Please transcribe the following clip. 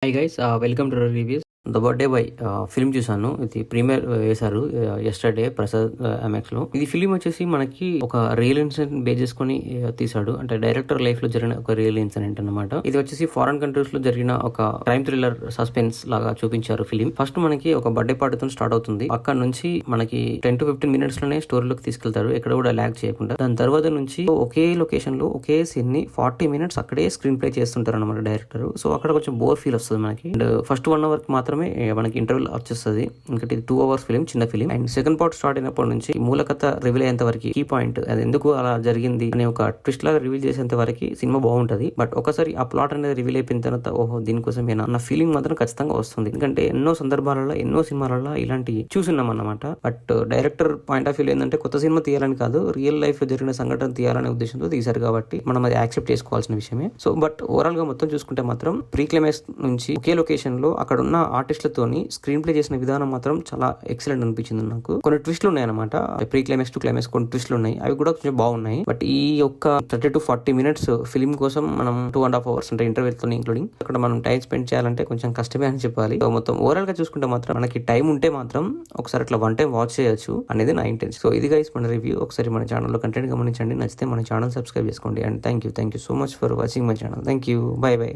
Hi guys, welcome two reviews. The birthday boy film చూసాను. ఇది premier వేశారు yesterday Prasad MX లో. ఇది ఫిల్మ్ వచ్చేసి మనకి ఒక రియల్ ఇన్సిడెంట్ బేస్ చేసుకుని తీసాడు. అంటే డైరెక్టర్ లైఫ్ లో జరిగిన ఒక రియల్ ఇన్సిడెంట్ అనమాట. ఇది వచ్చేసి ఫారెన్ కంట్రీస్ లో జరిగిన ఒక క్రైమ్ థ్రిల్లర్ సస్పెన్స్ లాగా చూపించారు ఫిలిం. ఫస్ట్ మనకి ఒక బర్త్డే పార్టీతో స్టార్ట్ అవుతుంది. అక్కడ నుంచి మనకి 10 to 15 minutes లోనే స్టోరీలోకి తీసుకెళ్తారు, ఎక్కడ కూడా ల్యాగ్ చేయకుండా. దాని తర్వాత నుంచి ఒకే లొకేషన్ లో ఒకే సీన్ ని 40 minutes అక్కడే స్క్రీన్ ప్లే చేస్తుంటారు అనమాట డైరెక్టర్. సో అక్కడ కొంచెం బోర్ ఫీల్ వస్తుంది మనకి. అండ్ ఫస్ట్ 1 hour మాత్రమే మనకి ఇంటర్వ్యూ వచ్చేస్తుంది. ఇంకటి 2 hours ఫిలిం, చిన్న film. And second part start అయినప్పటి నుంచి మూలకథ రివీల్ అయ్యేంత వరకు, కీ పాయింట్ అది ఎందుకు అలా జరిగింది అనే ఒక ట్విస్ట్ లాగా రివీల్ చేసేంత వరకు సినిమా బాగుంటది. బట్ ఒకసారి ఆ ప్లాట్ అనేది రివీల్ అయిపోయిన తర్వాత ఓహో దీనికోసమేనా అన్న ఫీలింగ్ మాత్రం ఖచ్చితంగా వస్తుంది. ఎందుకంటే ఎన్నో సందర్భాలలో ఎన్నో సినిమాలలో ఇలాంటి చూసున్నాం అన్నమాట. But director point of view ఏంటంటే కొత్త సినిమా తీయాలని కాదు, రియల్ లైఫ్ లో జరిగిన సంఘటన తీయాలనే ఉద్దేశంతో తీశారు కాబట్టి మనం అది యాక్సెప్ట్ చేసుకోవాల్సిన విషయమే. సో బట్ ఓవరాల్ గా మొత్తం చూసుకుంటే మాత్రం ప్రీ క్లైమాక్స్ నుంచి ఒకే లొకేషన్ లో అక్కడ ఉన్న ఆర్టిస్టులతోని స్క్రీన్ ప్లే చేసిన విధానం మాత్రం చాలా ఎక్సలెంట్ అనిపించింది నాకు. కొన్ని ట్విస్ట్లు ఉన్నాయి అనమాట. ప్రీ క్లైమాక్స్ టు క్లైమాక్స్ కొన్ని ట్విస్ట్లు ఉన్నాయి, అవి కూడా కొంచెం బాగున్నాయి. బట్ ఈ యొక్క 30 to 40 minutes ఫిలిం కోసం మనం 2.5 hours అంటే ఇంటర్వెల్ తో ఇంక్లూడింగ్ అక్కడ మనం టైం స్పెండ్ చేయాలంటే కొంచెం కష్టమే అని చెప్పాలి. మొత్తం ఓవరాల్ గా చూసుకుంటే మాత్రం మనకి టైం ఉంటే మాత్రం ఒకసారి అట్లా 1 time వాచ్ చేయొచ్చు అనేది నా ఇంటెన్షన్. సో ఇది గైస్ మన రివ్యూ. ఒకసారి మన ఛానల్లో కంటెంట్ గమనించండి, నచ్చితే మన ఛానల్ సబ్స్క్రైబ్ చేసుకోండి. And thank you so much for watching my channel. Thank you, by by.